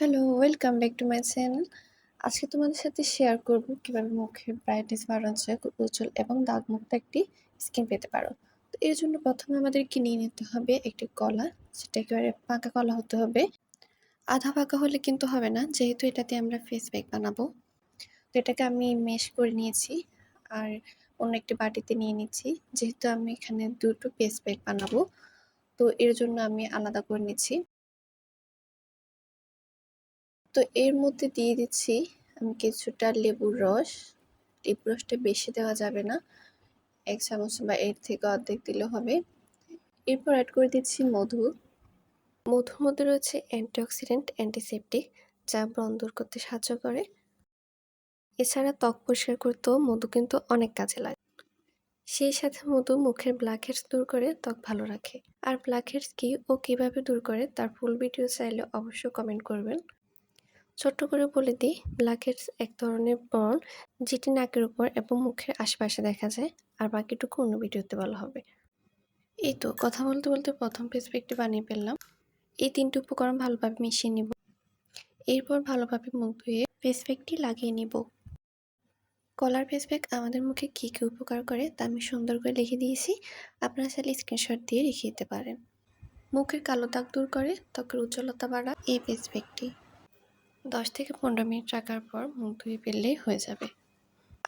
Hello, welcome back to my channel. আজকে তোমাদের সাথে শেয়ার করব কিভাবে মুখের ব্রাইটনেস বাড়ানো যায় খুব উজ্জ্বল এবং দাগমুক্ত একটি স্কিন পেতে পারো। তো এর জন্য প্রথমে আমাদেরকে নিয়ে নিতে হবে একটি কলা, সেটা একেবারে পাকা কলা হতে হবে। আধা পাকা হলে কিন্তু হবে না, যেহেতু এটাতে আমরা ফেস প্যাক বানাবো। তো এটাকে আমি মেশ করে নিয়েছি আর অন্য একটি বাটিতে নিয়ে নিচ্ছি। যেহেতু আমি এখানে দুটো ফেস প্যাক বানাবো, তো এর জন্য আমি আলাদা করে নিচ্ছি। তো এর মধ্যে দিয়ে দিচ্ছি আমি কিছুটা লেবুর রস। লেবুর রসটা বেশি দেওয়া যাবে না, 1 চামচ বা এর থেকে অর্ধেক দিলে হবে। এরপর অ্যাড করে দিচ্ছি মধু। মধুর মধ্যে রয়েছে অ্যান্টিঅক্সিডেন্ট, অ্যান্টিসেপটিক, যা ব্রণ দূর করতে সাহায্য করে। এছাড়া ত্বক পরিষ্কার করতেও মধু কিন্তু অনেক কাজে লাগে। সেই সাথে মধু মুখের ব্ল্যাক হেডস দূর করে ত্বক ভালো রাখে। আর ব্ল্যাক হেডস কি ও কিভাবে দূর করে তার ফুল ভিডিও চাইলে অবশ্যই কমেন্ট করবেন। ছোট্ট করে বলে দিই, ব্ল্যাকহেডস এক ধরনের ব্রণ যেটি নাকের উপর এবং মুখের আশেপাশে দেখা যায়, আর বাকিটুকু অন্য ভিডিওতে বলা হবে। এই তো কথা বলতে বলতে প্রথম ফেস প্যাকটি বানিয়ে ফেললাম। এই 3টি উপকরণ ভালোভাবে মিশিয়ে নিব। এরপর ভালোভাবে মুখ ধুয়ে ফেস প্যাকটি লাগিয়ে নিব। কলার ফেস প্যাক আমাদের মুখে কী কী উপকার করে তা আমি সুন্দর করে লিখে দিয়েছি, আপনারা চাইলে স্ক্রিনশট দিয়ে রেখে দিতে পারেন। মুখের কালো দাগ দূর করে ত্বকের উজ্জ্বলতা বাড়ায় এই ফেস প্যাকটি। 10 থেকে 15 মিনিট রাখার পর মুখ ধুয়ে ফেললেই হয়ে যাবে।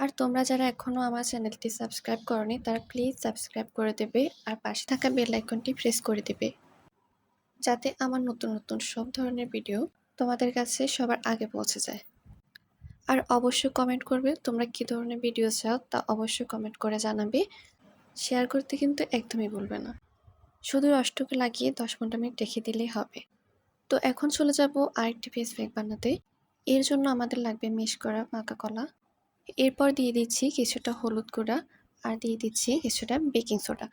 আর তোমরা যারা এখনো আমার চ্যানেলটি সাবস্ক্রাইব করনি তারা প্লিজ সাবস্ক্রাইব করে দেবে আর পাশে থাকা বেল আইকনটি প্রেস করে দেবে, যাতে আমার নতুন নতুন সব ধরনের ভিডিও তোমাদের কাছে সবার আগে পৌঁছে যায়। আর অবশ্যই কমেন্ট করবে তোমরা কী ধরনের ভিডিও চাও, তা অবশ্যই কমেন্ট করে জানাবে। শেয়ার করতে কিন্তু একদমই ভুলবে না। শুধু রসটুকু লাগিয়ে 10-15 মিনিট রেখে দিলেই হবে। তো এখন চলে যাব আরেকটি ফেস প্যাক বানাতে। এর জন্য আমাদের লাগবে মেশ করা পাকা কলা। এরপর দিয়ে দিচ্ছি কিছুটা হলুদ গুঁড়া আর দিয়ে দিচ্ছি কিছুটা বেকিং সোডা।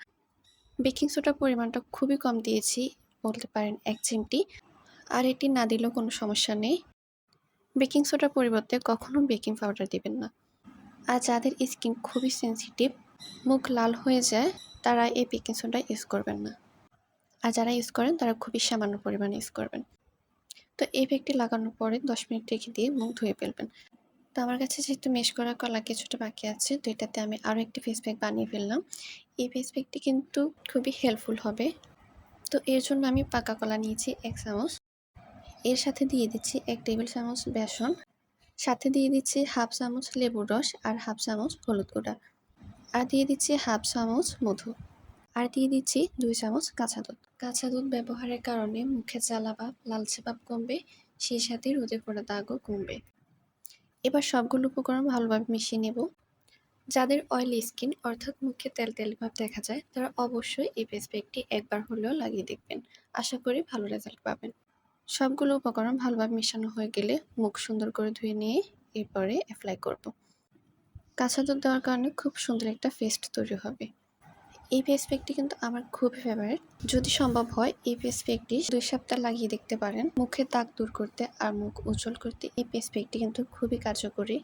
বেকিং সোডার পরিমাণটা খুবই কম দিয়েছি, বলতে পারেন 1 চিমটি। আর এটি না দিলেও কোনো সমস্যা নেই। বেকিং সোডার পরিবর্তে কখনো বেকিং পাউডার দিবেন না। আর যাদের স্কিন খুবই সেনসিটিভ, মুখ লাল হয়ে যায়, তারা এই বেকিং সোডা ইউজ করবেন না। আর যারা ইউজ করেন তারা খুবই সামান্য পরিমাণে ইউজ করবেন। তো এই প্যাকটি লাগানোর পরে 10 মিনিট রেখে দিয়ে মুখ ধুয়ে ফেলবেন। তো আমার কাছে যেহেতু মেশ করা কলা কিছুটা বাকি আছে, তো এটাতে আমি আরও একটি ফেস প্যাক বানিয়ে ফেললাম। এই ফেস প্যাকটি কিন্তু খুবই হেল্পফুল হবে। তো এর জন্য আমি পাকা কলা নিয়েছি 1 চামচ। এর সাথে দিয়ে দিচ্ছি 1 টেবিল চামচ বেসন, সাথে দিয়ে দিচ্ছি হাফ চামচ লেবুর রস আর হাফ চামচ হলুদ গুঁড়া, আর দিয়ে দিচ্ছি হাফ চামচ মধু, আর দিয়ে দিচ্ছি 2 চামচ কাঁচা দুধ। কাঁচা দুধ ব্যবহারের কারণে মুখে জ্বালা ভাব, লালচে ভাব কমবে, সেই সাথে রোদে পড়া দাগও কমবে। এবার সবগুলো উপকরণ ভালোভাবে মিশিয়ে নেব। যাদের অয়েলি স্কিন অর্থাৎ মুখে তেল তেল ভাব দেখা যায়, তারা অবশ্যই এই ফেস প্যাকটি একবার হলেও লাগিয়ে দেখবেন। আশা করি ভালো রেজাল্ট পাবেন। সবগুলো উপকরণ ভালোভাবে মেশানো হয়ে গেলে মুখ সুন্দর করে ধুয়ে নিয়ে এরপরে অ্যাপ্লাই করব। কাঁচা দুধ দেওয়ার কারণে খুব সুন্দর একটা পেস্ট তৈরি হবে। এই ফেস প্যাকটি কিন্তু আমার খুবই ফেভারিট। যদি সম্ভব হয় এই ফেস প্যাকটি 2 সপ্তাহ লাগিয়ে দেখতে পারেন। মুখের দাগ দূর করতে আর মুখ উজ্জ্বল করতে এই ফেস প্যাকটি কিন্তু খুবই কার্যকরী।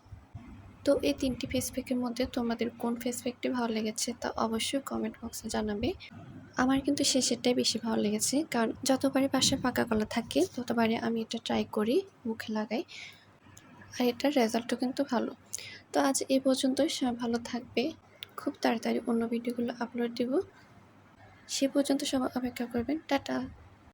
তো এই 3টি ফেস প্যাকের মধ্যে তোমাদের কোন ফেস প্যাকটি ভালো লেগেছে তা অবশ্যই কমেন্ট বক্সে জানাবে। আমার কিন্তু শেষেরটাই বেশি ভালো লেগেছে, কারণ যতবারই বাসায় পাকা কলা থাকে ততবারই আমি এটা ট্রাই করি, মুখে লাগাই, আর এটার রেজাল্টও কিন্তু ভালো। তো আজ এই পর্যন্তই, সবাই ভালো থাকবে। খুব তাড়াতাড়ি অন্য ভিডিওগুলো আপলোড দেব, সে পর্যন্ত সবাই অপেক্ষা করবেন। টাটা।